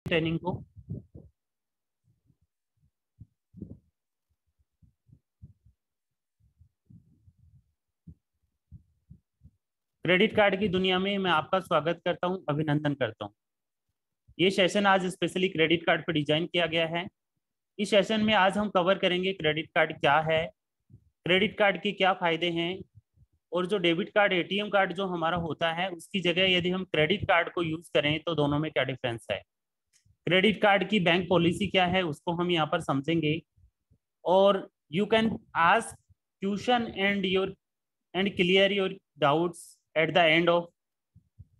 Training को। Credit card की दुनिया में मैं आपका स्वागत करता हूं, अभिनंदन करता हूं। ये सेशन आज स्पेशली क्रेडिट कार्ड पर डिजाइन किया गया है। इस सेशन में आज हम कवर करेंगे क्रेडिट कार्ड क्या है, क्रेडिट कार्ड के क्या फायदे हैं, और जो डेबिट कार्ड एटीएम कार्ड जो हमारा होता है उसकी जगह यदि हम क्रेडिट कार्ड को यूज करें तो दोनों में क्या डिफरेंस है। क्रेडिट कार्ड की बैंक पॉलिसी क्या है उसको हम यहाँ पर समझेंगे। और you can ask question and clear your doubts at the end of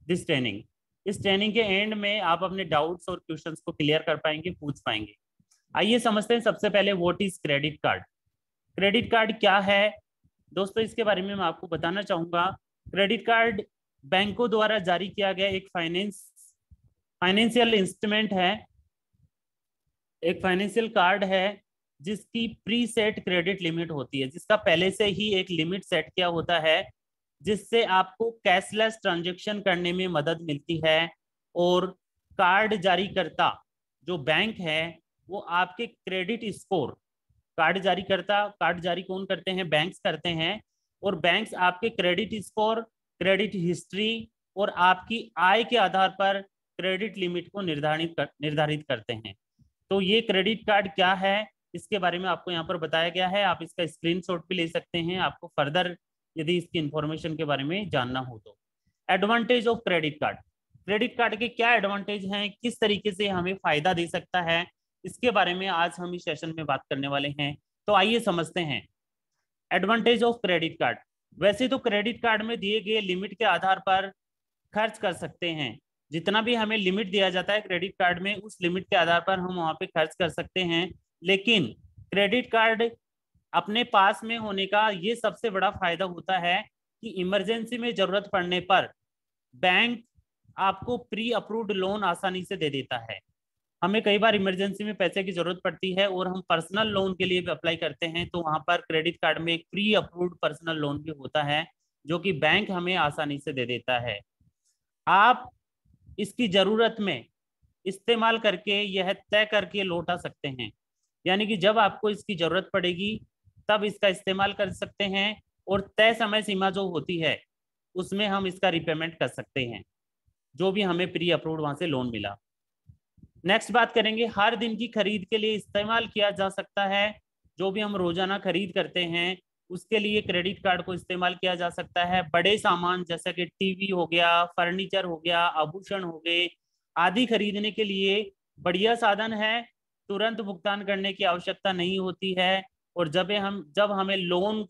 this training. इस ट्रेनिंग के एंड में आप अपने डाउट्स और क्वेश्चंस को क्लियर कर पाएंगे, पूछ पाएंगे। आइए समझते हैं सबसे पहले what is credit card. Credit card क्या है दोस्तों, इसके बारे में मैं आपको बताना चाहूंगा। क्रेडिट कार्ड बैंकों द्वारा जारी किया गया एक फाइनेंशियल इंस्ट्रूमेंट है, एक फाइनेंशियल कार्ड है जिसकी प्री सेट क्रेडिट लिमिट होती है, जिसका पहले से ही एक लिमिट सेट किया होता है, जिससे आपको कैशलेस ट्रांजैक्शन करने में मदद मिलती है। और कार्ड जारी करता जो बैंक है वो आपके क्रेडिट स्कोर, कार्ड जारी कौन करते हैं, बैंक्स करते हैं। और बैंक्स आपके क्रेडिट स्कोर, क्रेडिट हिस्ट्री और आपकी आय के आधार पर क्रेडिट लिमिट को निर्धारित करते हैं। तो ये क्रेडिट कार्ड क्या है इसके बारे में आपको यहाँ पर बताया गया है। आप इसका स्क्रीनशॉट भी ले सकते हैं आपको फर्दर यदि इसकी इंफॉर्मेशन के बारे में जानना हो तो। Advantage of credit card, credit card के क्या एडवांटेज हैं, किस तरीके से हमें फायदा दे सकता है, इसके बारे में आज हम इस सेशन में बात करने वाले हैं। तो आइए समझते हैं एडवांटेज ऑफ क्रेडिट कार्ड। वैसे तो क्रेडिट कार्ड में दिए गए लिमिट के आधार पर खर्च कर सकते हैं, जितना भी हमें लिमिट दिया जाता है क्रेडिट कार्ड में उस लिमिट के आधार पर हम वहां पे खर्च कर सकते हैं। लेकिन क्रेडिट कार्ड अपने पास में होने का ये सबसे बड़ा फायदा होता है कि इमरजेंसी में जरूरत पड़ने पर बैंक आपको प्री अप्रूव्ड लोन आसानी से दे देता है। हमें कई बार इमरजेंसी में पैसे की जरूरत पड़ती है और हम पर्सनल लोन के लिए भी अप्लाई करते हैं, तो वहां पर क्रेडिट कार्ड में एक प्री अप्रूव्ड पर्सनल लोन भी होता है जो कि बैंक हमें आसानी से दे देता है। आप इसकी जरूरत में इस्तेमाल करके यह तय करके लौटा सकते हैं, यानी कि जब आपको इसकी जरूरत पड़ेगी तब इसका इस्तेमाल कर सकते हैं और तय समय सीमा जो होती है उसमें हम इसका रिपेमेंट कर सकते हैं, जो भी हमें प्री अप्रूव्ड वहां से लोन मिला। नेक्स्ट बात करेंगे, हर दिन की खरीद के लिए इस्तेमाल किया जा सकता है। जो भी हम रोजाना खरीद करते हैं उसके लिए क्रेडिट कार्ड को इस्तेमाल किया जा सकता है। बड़े सामान जैसा कि टीवी हो गया, फर्नीचर हो गया, आभूषण हो गए आदि खरीदने के लिए बढ़िया साधन है। तुरंत भुगतान करने की आवश्यकता नहीं होती है। और जब हमें लोन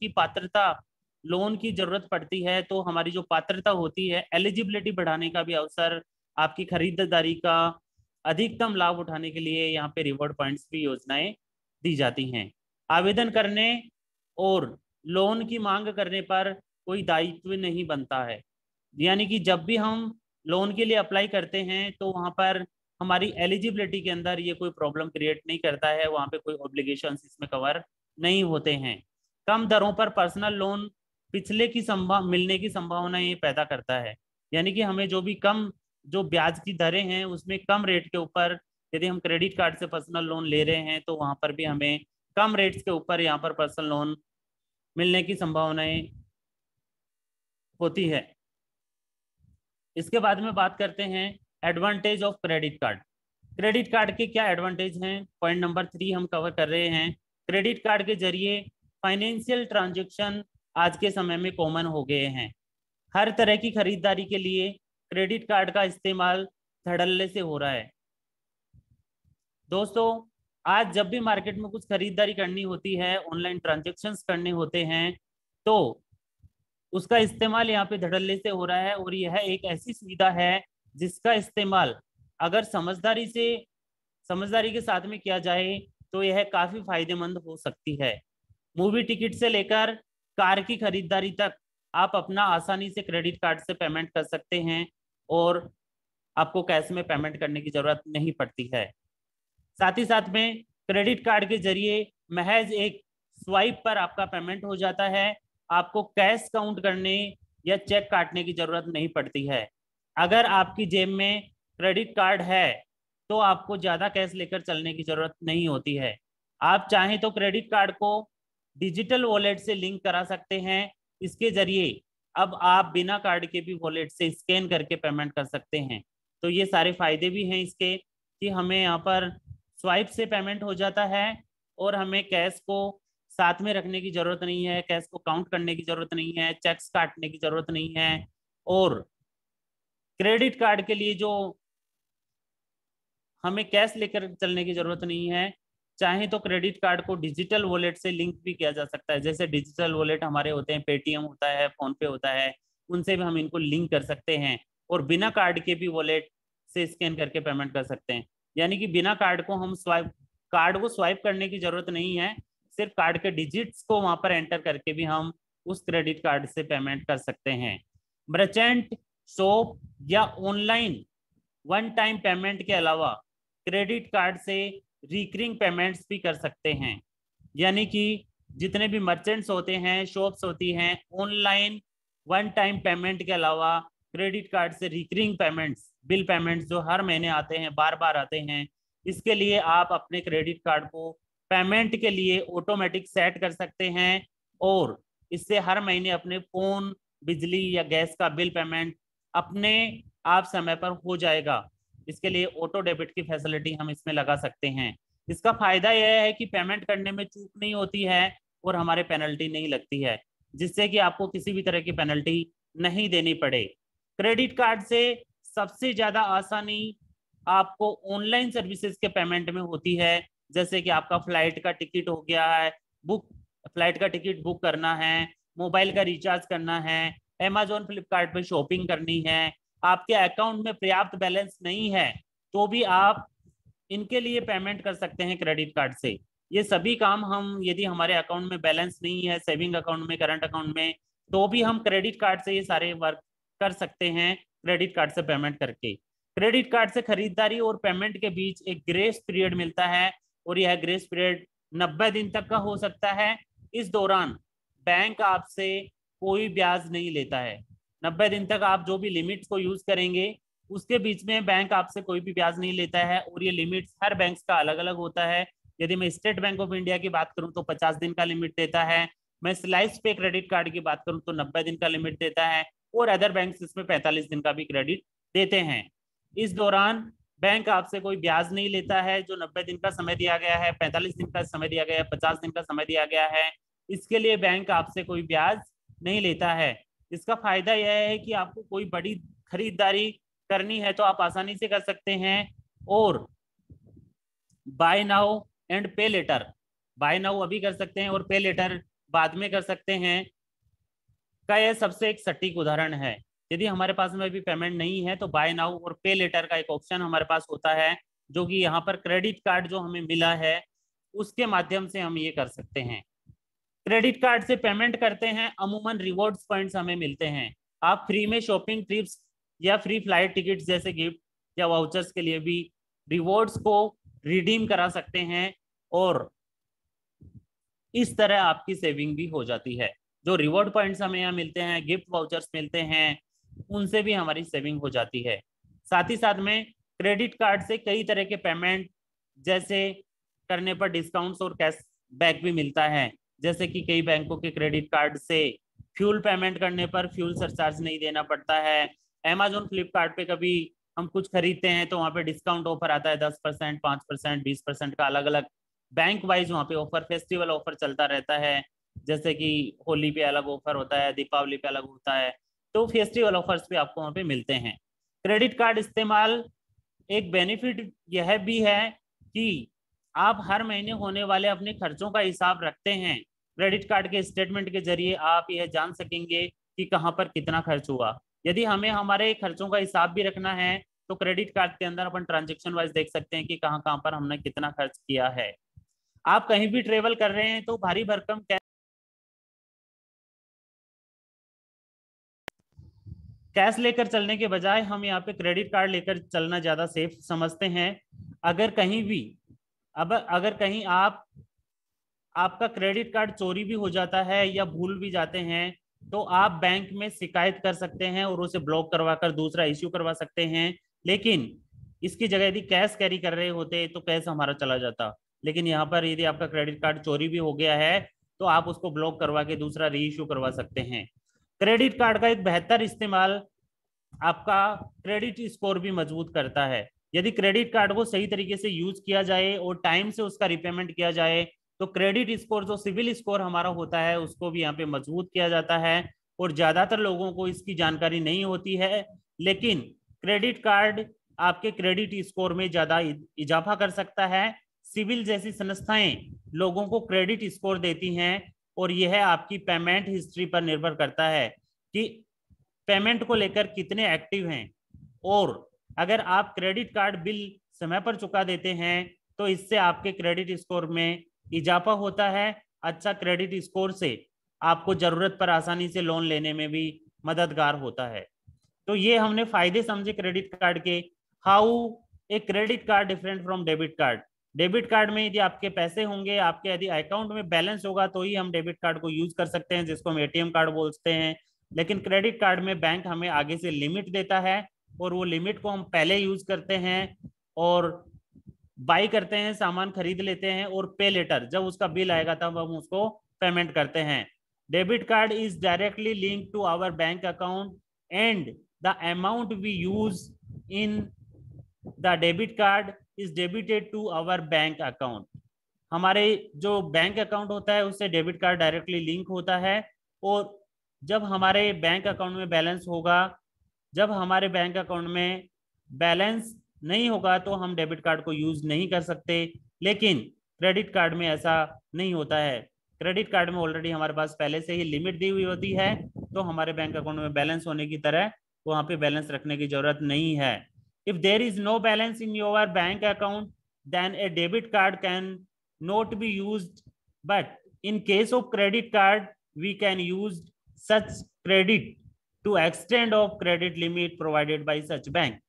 की जरूरत पड़ती है तो हमारी जो पात्रता होती है, एलिजिबिलिटी बढ़ाने का भी अवसर, आपकी खरीदारी का अधिकतम लाभ उठाने के लिए यहाँ पे रिवॉर्ड पॉइंट्स भी योजनाएं दी जाती हैं। आवेदन करने और लोन की मांग करने पर कोई दायित्व नहीं बनता है, यानी कि जब भी हम लोन के लिए अप्लाई करते हैं तो वहाँ पर हमारी एलिजिबिलिटी के अंदर ये कोई प्रॉब्लम क्रिएट नहीं करता है, वहाँ पे कोई ऑब्लिगेशंस इसमें कवर नहीं होते हैं। कम दरों पर पर्सनल लोन मिलने की संभावना ये पैदा करता है, यानी कि हमें जो ब्याज की दरें हैं उसमें कम रेट के ऊपर यदि हम क्रेडिट कार्ड से पर्सनल लोन ले रहे हैं तो वहां पर भी हमें कम रेट्स के ऊपर यहाँ पर पर्सनल लोन मिलने की संभावनाएं होती है। इसके बाद में बात करते हैं advantage of credit card. Credit card के क्या एडवांटेज हैं, पॉइंट नंबर 3 हम कवर कर रहे हैं। क्रेडिट कार्ड के जरिए फाइनेंशियल ट्रांजैक्शन आज के समय में कॉमन हो गए हैं। हर तरह की खरीदारी के लिए क्रेडिट कार्ड का इस्तेमाल धड़ल्ले से हो रहा है। दोस्तों आज जब भी मार्केट में कुछ खरीदारी करनी होती है, ऑनलाइन ट्रांजैक्शंस करने होते हैं, तो उसका इस्तेमाल यहाँ पे धड़ल्ले से हो रहा है। और यह एक ऐसी सुविधा है जिसका इस्तेमाल अगर समझदारी के साथ में किया जाए तो यह काफी फायदेमंद हो सकती है। मूवी टिकट से लेकर कार की खरीदारी तक आप अपना आसानी से क्रेडिट कार्ड से पेमेंट कर सकते हैं और आपको कैश में पेमेंट करने की जरूरत नहीं पड़ती है। साथ ही साथ में क्रेडिट कार्ड के जरिए महज एक स्वाइप पर आपका पेमेंट हो जाता है, आपको कैश काउंट करने या चेक काटने की जरूरत नहीं पड़ती है। अगर आपकी जेब में क्रेडिट कार्ड है तो आपको ज्यादा कैश लेकर चलने की जरूरत नहीं होती है। आप चाहें तो क्रेडिट कार्ड को डिजिटल वॉलेट से लिंक करा सकते हैं। इसके जरिए अब आप बिना कार्ड के भी वॉलेट से स्कैन करके पेमेंट कर सकते हैं। तो ये सारे फायदे भी हैं इसके, कि हमें यहाँ पर स्वाइप से पेमेंट हो जाता है और हमें कैश को साथ में रखने की जरूरत नहीं है, कैश को काउंट करने की जरूरत नहीं है, चेक्स काटने की जरूरत नहीं है। और क्रेडिट कार्ड के लिए जो हमें कैश लेकर चलने की जरूरत नहीं है, चाहे तो क्रेडिट कार्ड को डिजिटल वॉलेट से लिंक भी किया जा सकता है। जैसे डिजिटल वॉलेट हमारे होते हैं, पेटीएम होता है, फोन पे होता है, उनसे भी हम इनको लिंक कर सकते हैं और बिना कार्ड के भी वॉलेट से स्कैन करके पेमेंट कर सकते हैं। यानी कि बिना कार्ड को हम कार्ड को स्वाइप करने की जरूरत नहीं है, सिर्फ कार्ड के डिजिट्स को वहां पर एंटर करके भी हम उस क्रेडिट कार्ड से पेमेंट कर सकते हैं। मर्चेंट, शॉप या ऑनलाइन वन टाइम पेमेंट के अलावा क्रेडिट कार्ड से रिकरिंग पेमेंट्स भी कर सकते हैं। यानी कि जितने भी मर्चेंट्स होते हैं, शॉप्स होती हैं, ऑनलाइन वन टाइम पेमेंट के अलावा क्रेडिट कार्ड से रिकरिंग पेमेंट्स, बिल पेमेंट्स जो हर महीने आते हैं, बार बार आते हैं, इसके लिए आप अपने क्रेडिट कार्ड को पेमेंट के लिए ऑटोमेटिक सेट कर सकते हैं और इससे हर महीने अपने फोन, बिजली या गैस का बिल पेमेंट अपने आप समय पर हो जाएगा। इसके लिए ऑटो डेबिट की फैसिलिटी हम इसमें लगा सकते हैं। इसका फायदा यह है कि पेमेंट करने में चूक नहीं होती है और हमारे पेनल्टी नहीं लगती है, जिससे कि आपको किसी भी तरह की पेनल्टी नहीं देनी पड़े। क्रेडिट कार्ड से सबसे ज्यादा आसानी आपको ऑनलाइन सर्विसेज के पेमेंट में होती है। जैसे कि आपका फ्लाइट का टिकट हो गया है बुक, फ्लाइट का टिकट बुक करना है, मोबाइल का रिचार्ज करना है, अमेजोन फ्लिपकार्ट पे शॉपिंग करनी है, आपके अकाउंट में पर्याप्त बैलेंस नहीं है तो भी आप इनके लिए पेमेंट कर सकते हैं क्रेडिट कार्ड से। ये सभी काम हम, यदि हमारे अकाउंट में बैलेंस नहीं है, सेविंग अकाउंट में, करंट अकाउंट में, तो भी हम क्रेडिट कार्ड से ये सारे वर्क कर सकते हैं क्रेडिट कार्ड से पेमेंट करके। क्रेडिट कार्ड से खरीदारी और पेमेंट के बीच एक ग्रेस पीरियड मिलता है और यह ग्रेस पीरियड 90 दिन तक का हो सकता है। इस दौरान बैंक आपसे कोई ब्याज नहीं लेता है। 90 दिन तक आप जो भी लिमिट्स को यूज करेंगे उसके बीच में बैंक आपसे कोई भी ब्याज नहीं लेता है और ये लिमिट्स हर बैंक का अलग अलग होता है। यदि मैं स्टेट बैंक ऑफ इंडिया की बात करूं तो 50 दिन का लिमिट देता है, मैं स्लाइस पे क्रेडिट कार्ड की बात करूं तो 90 दिन का लिमिट देता है और अदर बैंक इसमें 45 दिन का भी क्रेडिट देते हैं। इस दौरान बैंक आपसे कोई ब्याज नहीं लेता है। जो 90 दिन का समय दिया गया है, 45 दिन का समय दिया गया है, 50 दिन का समय दिया गया है, इसके लिए बैंक आपसे कोई ब्याज नहीं लेता है। इसका फायदा यह है कि आपको कोई बड़ी खरीदारी करनी है तो आप आसानी से कर सकते हैं और बाय नाउ एंड पे लेटर, बाय नाउ अभी कर सकते हैं और पे लेटर बाद में कर सकते हैं का यह सबसे एक सटीक उदाहरण है। यदि हमारे पास में अभी पेमेंट नहीं है तो बाय नाउ और पे लेटर का एक ऑप्शन हमारे पास होता है, जो कि यहाँ पर क्रेडिट कार्ड जो हमें मिला है उसके माध्यम से हम ये कर सकते हैं। क्रेडिट कार्ड से पेमेंट करते हैं, अमूमन रिवॉर्ड्स पॉइंट्स हमें मिलते हैं। आप फ्री में शॉपिंग ट्रिप्स या फ्री फ्लाइट टिकट्स जैसे गिफ्ट या वाउचर्स के लिए भी रिवॉर्ड्स को रिडीम करा सकते हैं और इस तरह आपकी सेविंग भी हो जाती है। जो रिवॉर्ड पॉइंट्स हमें यहाँ मिलते हैं, गिफ्ट वाउचर्स मिलते हैं, उनसे भी हमारी सेविंग हो जाती है। साथ ही साथ में क्रेडिट कार्ड से कई तरह के पेमेंट जैसे करने पर डिस्काउंट्स और कैश बैक भी मिलता है। जैसे कि कई बैंकों के क्रेडिट कार्ड से फ्यूल पेमेंट करने पर फ्यूल सरचार्ज नहीं देना पड़ता है। अमेजोन फ्लिपकार्ट पे कभी हम कुछ खरीदते हैं तो वहाँ पे डिस्काउंट ऑफर आता है 10%, 5%, 20% का, अलग अलग बैंक वाइज वहाँ पे ऑफर, फेस्टिवल ऑफर चलता रहता है। जैसे कि होली पे अलग ऑफर होता है, दीपावली पे अलग होता है, तो फेस्टिवल ऑफर्स पे आपको वहाँ पे मिलते हैं। क्रेडिट कार्ड इस्तेमाल एक बेनिफिट यह भी है कि आप हर महीने होने वाले अपने खर्चों का हिसाब रखते हैं। क्रेडिट कार्ड के स्टेटमेंट के जरिए आप यह जान सकेंगे कि कहाँ पर कितना खर्च हुआ। यदि हमें हमारे खर्चों का हिसाब भी रखना है तो क्रेडिट कार्ड के अंदर अपन ट्रांजेक्शन वाइज देख सकते हैं कि कहाँ कहाँ पर हमने कितना खर्च किया है। आप कहीं भी ट्रेवल कर रहे हैं तो भारी भरकम कैश लेकर चलने के बजाय हम यहाँ पे क्रेडिट कार्ड लेकर चलना ज्यादा सेफ समझते हैं। अगर कहीं भी, अब अगर कहीं आपका क्रेडिट कार्ड चोरी भी हो जाता है या भूल भी जाते हैं तो आप बैंक में शिकायत कर सकते हैं और उसे ब्लॉक करवा कर दूसरा इश्यू करवा सकते हैं। लेकिन इसकी जगह यदि कैश कैरी कर रहे होते तो कैश हमारा चला जाता, लेकिन यहाँ पर यदि आपका क्रेडिट कार्ड चोरी भी हो गया है तो आप उसको ब्लॉक करवा के दूसरा री इशू करवा सकते हैं। क्रेडिट कार्ड का एक बेहतर इस्तेमाल आपका क्रेडिट स्कोर भी मजबूत करता है। यदि क्रेडिट कार्ड को सही तरीके से यूज किया जाए और टाइम से उसका रिपेमेंट किया जाए तो क्रेडिट स्कोर, जो सिविल स्कोर हमारा होता है, उसको भी यहाँ पे मजबूत किया जाता है। और ज्यादातर लोगों को इसकी जानकारी नहीं होती है, लेकिन क्रेडिट कार्ड आपके क्रेडिट स्कोर में ज्यादा इजाफा कर सकता है। सिविल जैसी संस्थाएं लोगों को क्रेडिट स्कोर देती हैं और यह आपकी पेमेंट हिस्ट्री पर निर्भर करता है कि पेमेंट को लेकर कितने एक्टिव हैं। और अगर आप क्रेडिट कार्ड बिल समय पर चुका देते हैं तो इससे आपके क्रेडिट स्कोर में इजाफा होता है। अच्छा क्रेडिट स्कोर से आपको जरूरत पर आसानी से लोन लेने में भी मददगार होता है। तो ये हमने फायदे समझे क्रेडिट कार्ड के। How a credit card different from debit card. Debit card में यदि आपके पैसे होंगे, आपके यदि अकाउंट में बैलेंस होगा तो ही हम डेबिट कार्ड को यूज कर सकते हैं, जिसको हम एटीएम कार्ड बोलते हैं। लेकिन क्रेडिट कार्ड में बैंक हमें आगे से लिमिट देता है और वो लिमिट को हम पहले यूज करते हैं और बाई करते हैं, सामान खरीद लेते हैं और पे लेटर, जब उसका बिल आएगा तब हम उसको पेमेंट करते हैं। Debit card is directly link to our bank account and the amount we use in the debit card is debited to our bank account. हमारे जो बैंक अकाउंट होता है उससे डेबिट कार्ड डायरेक्टली लिंक होता है और जब हमारे बैंक अकाउंट में बैलेंस होगा, जब हमारे बैंक अकाउंट में बैलेंस नहीं होगा तो हम डेबिट कार्ड को यूज नहीं कर सकते। लेकिन क्रेडिट कार्ड में ऐसा नहीं होता है। क्रेडिट कार्ड में ऑलरेडी हमारे पास पहले से ही लिमिट दी हुई होती है, तो हमारे बैंक अकाउंट में बैलेंस होने की तरह वहां पे बैलेंस रखने की जरूरत नहीं है। If there is no balance in your bank account then a debit card can not be used, but in case of credit card we can use such credit to extend of credit limit provided by such bank.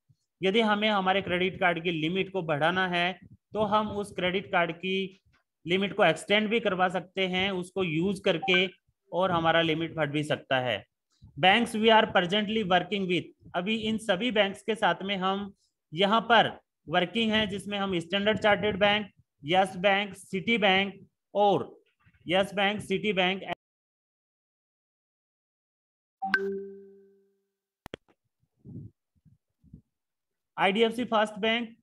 यदि हमें हमारे credit card की limit को बढ़ाना है तो हम उस क्रेडिट कार्ड की लिमिट को एक्सटेंड भी करवा सकते हैं उसको यूज करके, और हमारा लिमिट बढ़ भी सकता है। Banks we are presently working with, अभी इन सभी बैंक्स के साथ में हम यहाँ पर वर्किंग है, जिसमें हम standard chartered bank, yes bank, city bank और yes bank, city bank, IDFC first bank,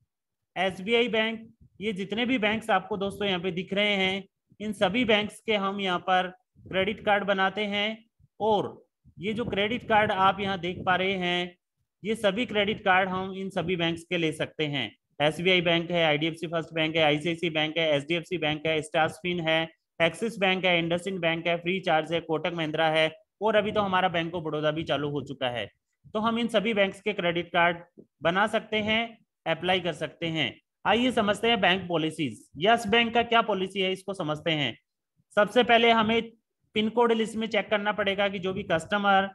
SBI bank, ये जितने भी बैंक्स आपको दोस्तों यहाँ पे दिख रहे हैं, इन सभी बैंक्स के हम यहाँ पर क्रेडिट कार्ड बनाते हैं। और ये जो क्रेडिट कार्ड आप यहाँ देख पा रहे हैं, ये सभी क्रेडिट कार्ड हम इन सभी बैंक्स के ले सकते हैं। एसबीआई बैंक है, आईडीएफसी फर्स्ट बैंक है, आईसीआईसी बैंक है, एचडीएफसी बैंक है, स्टारफिन है, एक्सिस बैंक है, इंडसइंड बैंक है, फ्री चार्ज है, कोटक महिंद्रा है और अभी तो हमारा बैंक ऑफ बड़ौदा भी चालू हो चुका है। तो हम इन सभी बैंक्स के क्रेडिट कार्ड बना सकते हैं, अप्लाई कर सकते हैं। आइए समझते हैं बैंक पॉलिसीज। यस बैंक का क्या पॉलिसी है इसको समझते हैं। सबसे पहले हमें पिन कोड लिस्ट में चेक करना पड़ेगा कि जो भी कस्टमर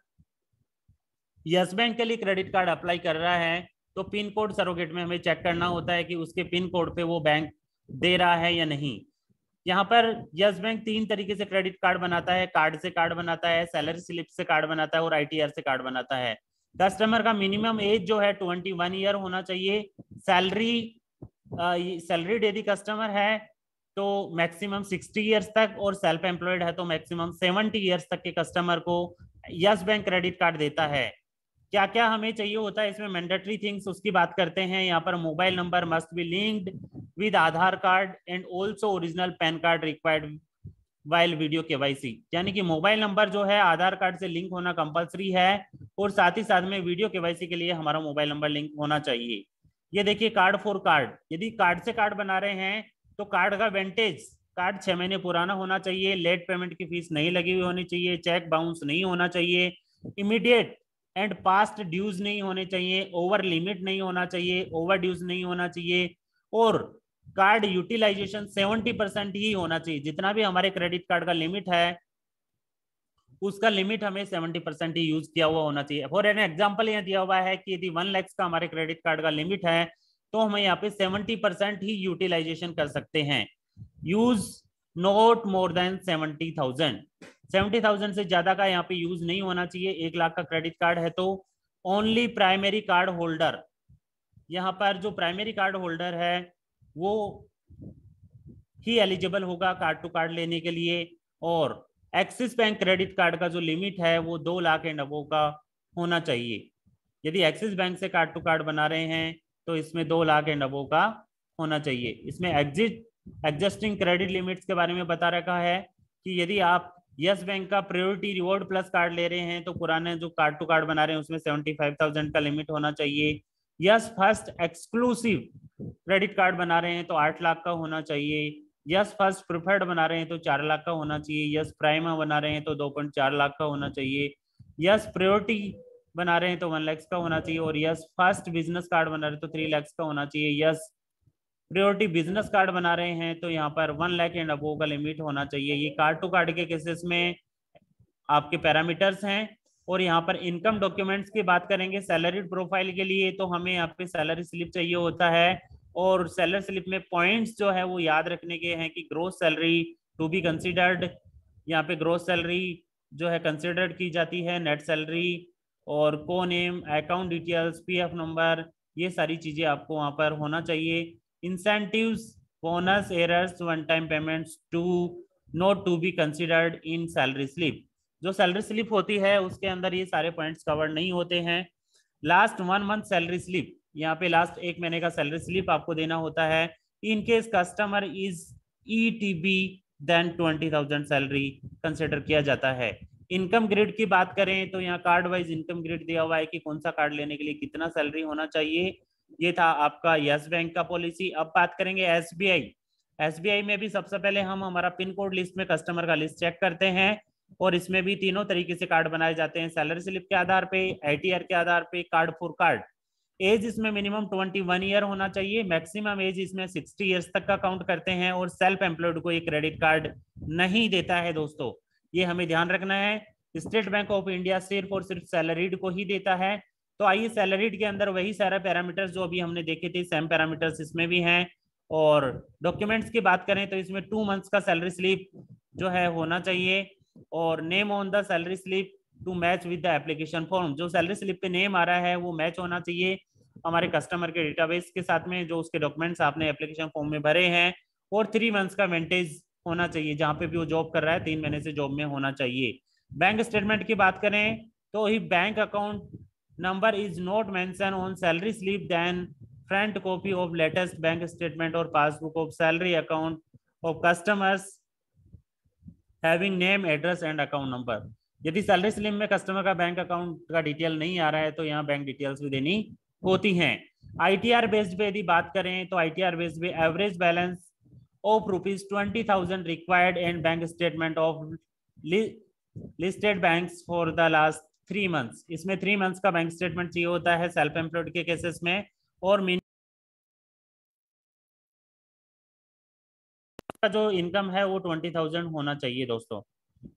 यस बैंक के लिए क्रेडिट कार्ड अप्लाई कर रहा है तो पिन कोड सरोगेट में हमें चेक करना होता है कि उसके पिन कोड पे वो बैंक दे रहा है या नहीं। यहाँ पर यस बैंक 3 तरीके से क्रेडिट कार्ड बनाता है, कार्ड से कार्ड बनाता है, सैलरी स्लिप से कार्ड बनाता है और आईटीआर से कार्ड बनाता है। कस्टमर का मिनिमम एज जो है 21 ईयर होना चाहिए। सैलरीड यदि कस्टमर है तो मैक्सिमम 60 ईयर्स तक, और सेल्फ एम्प्लॉयड है तो मैक्सिमम 70 ईयर्स तक के कस्टमर को यस बैंक क्रेडिट कार्ड देता है। क्या क्या हमें चाहिए होता है इसमें मैंडेटरी थिंग्स, उसकी बात करते हैं। यहाँ पर mobile number must be linked with Aadhaar card and also original pan card required while video KYC, यानी कि मोबाइल नंबर जो है आधार कार्ड से लिंक होना कंपलसरी है और साथ ही साथ में वीडियो केवाईसी के लिए हमारा मोबाइल नंबर लिंक होना चाहिए। ये देखिए कार्ड फॉर कार्ड, यदि कार्ड से कार्ड बना रहे हैं तो कार्ड का वेंटेज, कार्ड 6 महीने पुराना होना चाहिए, लेट पेमेंट की फीस नहीं लगी हुई होनी चाहिए, चेक बाउंस नहीं होना चाहिए, इमीडिएट एंड पास्ट ड्यूज नहीं होने चाहिए, ओवर लिमिट नहीं होना चाहिए, ओवर ड्यूज नहीं होना चाहिए और कार्ड यूटिलाइजेशन 70% ही होना चाहिए। जितना भी हमारे क्रेडिट कार्ड का लिमिट है उसका लिमिट हमें 70% ही यूज किया हुआ होना चाहिए। फॉर एन एग्जाम्पल यहाँ दिया हुआ है कि यदि 1 लाख का हमारे क्रेडिट कार्ड का लिमिट है तो हम यहाँ पे 70% ही यूटिलाइजेशन कर सकते हैं। यूज नॉट मोर देन 70,000 से ज्यादा का यहाँ पे यूज नहीं होना चाहिए। 1 लाख का क्रेडिट कार्ड है तो ओनली प्राइमरी कार्ड होल्डर यहाँ पर जो प्राइमरी कार्ड होल्डर है वो ही एलिजिबल होगा कार्ड टू कार्ड लेने के लिए, और एक्सिस बैंक क्रेडिट कार्ड का जो लिमिट है वो 2 लाख एंड अबव का होना चाहिए। यदि एक्सिस बैंक से कार्ड टू कार्ड बना रहे हैं तो इसमें 2 लाख एंड अबव का होना चाहिए। इसमें एग्जिस्टिंग क्रेडिट लिमिट्स के बारे में बता रखा है कि यदि आप यस बैंक का प्रायोरिटी रिवॉर्ड प्लस कार्ड ले रहे हैं तो पुराने जो कार्ड टू कार्ड बना रहे हैं उसमें 75,000 का लिमिट होना चाहिए। Yes first exclusive credit card बना रहे हैं तो 8 लाख का होना चाहिए। यस फर्स्ट प्रिफर्ड बना रहे हैं तो 4 लाख का होना चाहिए। यस प्राइमा बना रहे हैं तो 2.4 लाख का होना चाहिए। यस प्रायोरिटी बना रहे हैं तो 1 लाख का होना चाहिए। और यस फर्स्ट बिजनेस कार्ड बना रहे हैं तो 3 लाख का होना चाहिए। यस प्रायोरिटी बिजनेस कार्ड बना रहे हैं तो यहाँ पर 1 लाख एंड अबव का लिमिट होना चाहिए। ये कार्ड टू कार्ड के केसेस में आपके पैरामीटर्स हैं। और यहाँ पर इनकम डॉक्यूमेंट्स की बात करेंगे सैलरी प्रोफाइल के लिए, तो हमें यहाँ पे सैलरी स्लिप चाहिए होता है, और सैलरी स्लिप में पॉइंट्स जो है वो याद रखने के हैं कि gross salary to be considered, यहाँ पे ग्रोस सैलरी जो है कंसिडर्ड की जाती है, नेट सैलरी और को name, account details, PF number, ये सारी चीजें आपको वहां पर होना चाहिए। Incentives, bonus, arrears, one time payments to not to be considered in salary slip. जो सैलरी स्लिप होती है उसके अंदर ये सारे पॉइंट्स कवर नहीं होते हैं। लास्ट 1 मंथ सैलरी स्लिप, यहाँ पे लास्ट 1 महीने का सैलरी स्लिप आपको देना होता है। In case customer is ETB then 20,000 salary consider किया जाता है। इनकम ग्रिड की बात करें तो यहाँ कार्ड वाइज इनकम ग्रिड दिया हुआ है कि कौन सा कार्ड लेने के लिए कितना सैलरी होना चाहिए। ये था आपका यस बैंक का पॉलिसी। अब बात करेंगे SBI में भी सबसे पहले हम हमारा पिन कोड लिस्ट में कस्टमर का लिस्ट चेक करते हैं, और इसमें भी तीनों तरीके से कार्ड बनाए जाते हैं, सैलरी स्लिप के आधार पे, ITR के आधार पे, कार्ड फॉर कार्ड। एज इसमें मिनिमम 21 ईयर होना चाहिए, मैक्सिमम एज इसमें 60 ईयर्स तक का काउंट करते हैं, और सेल्फ एम्प्लॉयड को ये क्रेडिट कार्ड नहीं देता है दोस्तों, ये हमें ध्यान रखना है। स्टेट बैंक ऑफ इंडिया सिर्फ और सिर्फ सैलरीड को ही देता है। तो आइए सैलरीड के अंदर वही सारे पैरामीटर्स जो अभी हमने देखे थे सेम पैरामीटर्स इसमें भी हैं। और डॉक्यूमेंट्स की बात करें तो इसमें 2 मंथ्स का सैलरी स्लिप जो है होना चाहिए, और name on the salary slip to match with the application form. जो सैलरी स्लिप पे नेम आ रहा है वो मैच होना चाहिए हमारे कस्टमर के डेटाबेस के साथ में, जो उसके डॉक्यूमेंट्स आपने एप्लीकेशन फॉर्म में भरे हैं। और 3 मंथ्स का वेंटेज होना चाहिए, जहां पे भी वो जॉब कर रहा है 3 महीने से जॉब में होना चाहिए। बैंक स्टेटमेंट की बात करें तो ही bank account number is not mention on salary slip then front copy of latest bank statement और passbook of salary account of customers having name, address and account number. यदि सैलरी स्लिप में customer का bank account का detail नहीं आ रहा है तो यहाँ बैंक डिटेल्स भी देनी होती हैं। ITR बेस्ड पे यदि बात करें तो ITR बेस्ड पे average balance of ₹20,000 required and bank statement of listed banks for the last 3 months. इसमें 3 मंथ्स का बैंक स्टेटमेंट चाहिए होता है सेल्फ एम्प्लॉयड के केसेस में, और का जो इनकम है वो 20,000 होना चाहिए दोस्तों।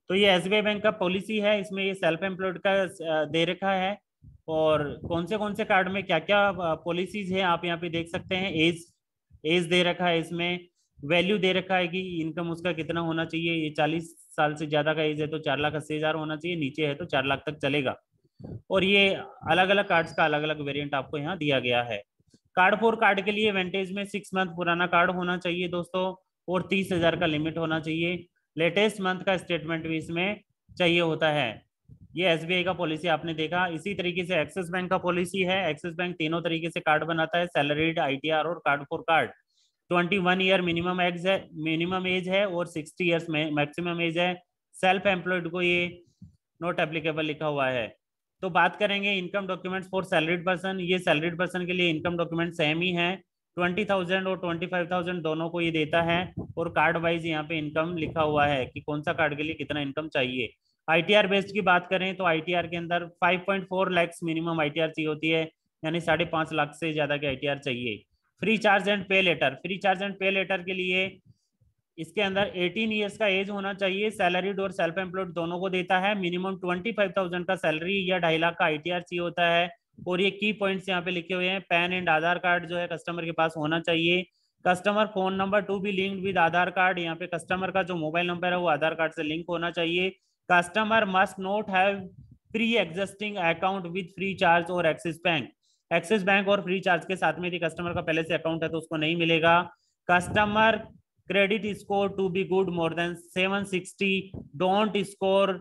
तो ये SBI बैंक का पॉलिसी है, इसमें ये सेल्फ एम्प्लॉयड का दे रखा है, और कौन से कार्ड में क्या क्या पॉलिसीज है आप यहाँ पे देख सकते हैं। एज दे रखा है, इसमें वैल्यू दे रखा है कि इनकम उसका कितना होना चाहिए। ये 40 साल से ज्यादा का एज है तो 4,80,000 होना चाहिए, नीचे है तो 4 लाख तक चलेगा। और ये अलग अलग कार्ड्स का अलग अलग वेरिएंट आपको यहाँ दिया गया है। कार्ड फॉर कार्ड के लिए वेंटेज में 6 मंथ पुराना कार्ड होना चाहिए दोस्तों, और 30,000 का लिमिट होना चाहिए। लेटेस्ट मंथ का स्टेटमेंट भी इसमें चाहिए होता है। ये SBI का पॉलिसी आपने देखा। इसी तरीके से एक्सिस बैंक का पॉलिसी है। एक्सिस बैंक तीनों तरीके से कार्ड बनाता है, सैलरीड, ITR और card for card. 21 year minimum age है और 60 ईयर्स मैक्सिमम एज है। सेल्फ एम्प्लॉयड को ये नॉट एप्लीकेबल लिखा हुआ है। तो बात करेंगे income documents for salaried person. ये सैलरीड पर्सन के लिए इनकम डॉक्यूमेंट सेम ही है, 20,000 और 25,000 दोनों को ये देता है, और कार्ड वाइज यहाँ पे इनकम लिखा हुआ है कि कौन सा कार्ड के लिए कितना इनकम चाहिए। ITR बेस्ड की बात करें तो ITR के अंदर 5.4 लाख मिनिमम ITR चाहिए होती है, यानी 5.5 लाख से ज्यादा के ITR चाहिए। फ्री चार्ज एंड पे लेटर के लिए इसके अंदर 18 ईयर्स का एज होना चाहिए। सैलरीड और सेल्फ एम्प्लॉयड दोनों को देता है। मिनिमम 25,000 का सैलरी या 2.5 लाख का ITR चाहिए होता है। और ये की पॉइंट्स यहाँ पे लिखे हुए हैं। पैन एंड आधार कार्ड जो है कस्टमर के पास होना चाहिए। Customer phone number to be linked with Aadhaar card, यहाँ पे कस्टमर का जो मोबाइल नंबर है वो आधार कार्ड से लिंक होना चाहिए। Customer must not have pre existing account with free charge और एक्सिस बैंक। एक्सिस बैंक और फ्री चार्ज के साथ में यदि कस्टमर का पहले से अकाउंट है तो उसको नहीं मिलेगा। Customer credit score to be good more than 760, don't score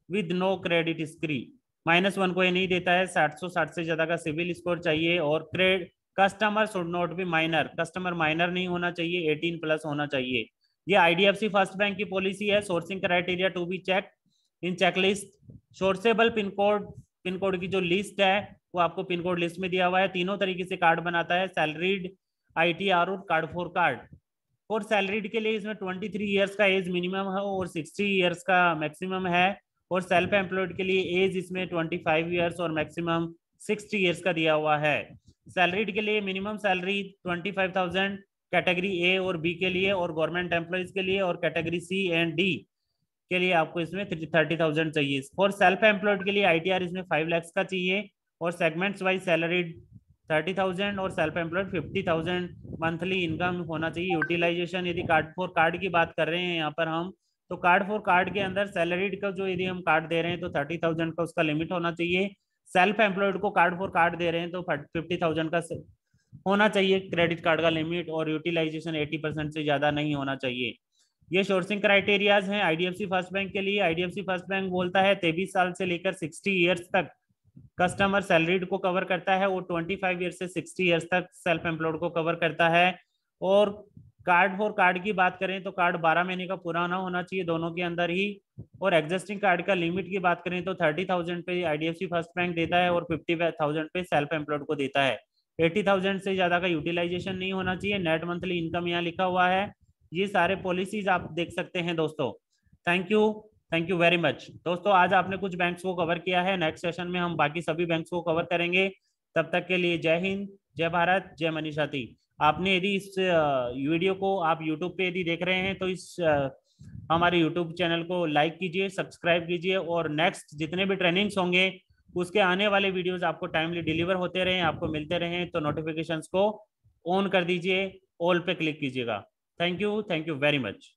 with no credit score, -1 को ये नहीं देता है। 760 से ज्यादा का सिविल स्कोर चाहिए। और customer should not be minor, customer minor नहीं होना चाहिए, 18+ होना चाहिए। ये आईडीएफसी फर्स्ट बैंक की पॉलिसी है। Sourcing criteria to be check in checklist. Sourceable pin code की जो लिस्ट है वो आपको पिन कोड लिस्ट में दिया हुआ है। तीनों तरीके से कार्ड बनाता है, सैलरीड, ITR और कार्ड फॉर कार्ड। और सैलरीड के लिए इसमें 23 ईयर्स का एज मिनिमम है और 60 ईयर्स का मैक्सिमम है। और सेल्फ एम्प्लॉयड के लिए एज इसमें 25 ईयर्स और मैक्सिमम 60 ईयर्स का दिया हुआ है। सैलरीड के लिए मिनिमम सैलरी 25,000 कैटेगरी ए और बी के लिए, और गवर्नमेंट एम्प्लॉयज के लिए, और कैटेगरी सी एंड डी के लिए आपको इसमें 30,000 चाहिए। फॉर सेल्फ एम्प्लॉयड के लिए ITR इसमें 5 लाख का चाहिए। और सेगमेंट्स वाइज सैलरीड 30,000 और सेल्फ एम्प्लॉयड 50,000 मंथली इनकम होना चाहिए। यूटिलाइजेशन यदि कार्ड फॉर कार्ड की बात कर रहे हैं यहाँ पर हम, तो कार्ड फॉर कार्ड के अंदर सैलरीड का जो यदि हम कार्ड दे रहे हैं तो 30,000 का उसका लिमिट होना चाहिए। सेल्फ एम्प्लॉयड को कार्ड फॉर कार्ड दे रहे हैं तो 50,000 का होना चाहिए क्रेडिट कार्ड का लिमिट। और यूटिलाइजेशन 80% से ज्यादा नहीं होना चाहिए। ये सोर्सिंग क्राइटेरियाज हैं आईडीएफसी फर्स्ट बैंक के लिए। आईडीएफसी फर्स्ट बैंक बोलता है 23 साल से लेकर 60 ईयर्स तक कस्टमर सैलरीड को कवर करता है, और 25 ईयर से 60 ईयर्स तक सेल्फ एम्प्लॉयड को कवर करता है। और कार्ड फॉर कार्ड की बात करें तो कार्ड 12 महीने का पुराना होना चाहिए दोनों के अंदर ही। और एग्जिस्टिंग कार्ड का लिमिट की बात करें तो 30,000 पे आईडीएफसी फर्स्ट बैंक देता है और 50,000 पे सेल्फ एम्प्लॉयड को देता है। 80,000 से ज्यादा का यूटिलाइजेशन नहीं होना चाहिए। नेट मंथली इनकम यहाँ लिखा हुआ है। ये सारे पॉलिसीज आप देख सकते हैं दोस्तों। थैंक यू वेरी मच दोस्तों। आज आपने कुछ बैंक्स को कवर किया है, नेक्स्ट सेशन में हम बाकी सभी बैंक्स को कवर करेंगे। तब तक के लिए जय हिंद, जय भारत, जय मनीषाती। आपने यदि इस वीडियो को आप यूट्यूब पे यदि देख रहे हैं तो इस हमारे यूट्यूब चैनल को लाइक कीजिए, सब्सक्राइब कीजिए, और नेक्स्ट जितने भी ट्रेनिंग्स होंगे उसके आने वाले वीडियोस आपको टाइमली डिलीवर होते रहें, आपको मिलते रहें, तो नोटिफिकेशंस को ऑन कर दीजिए, ऑल पे क्लिक कीजिएगा। Thank you very much.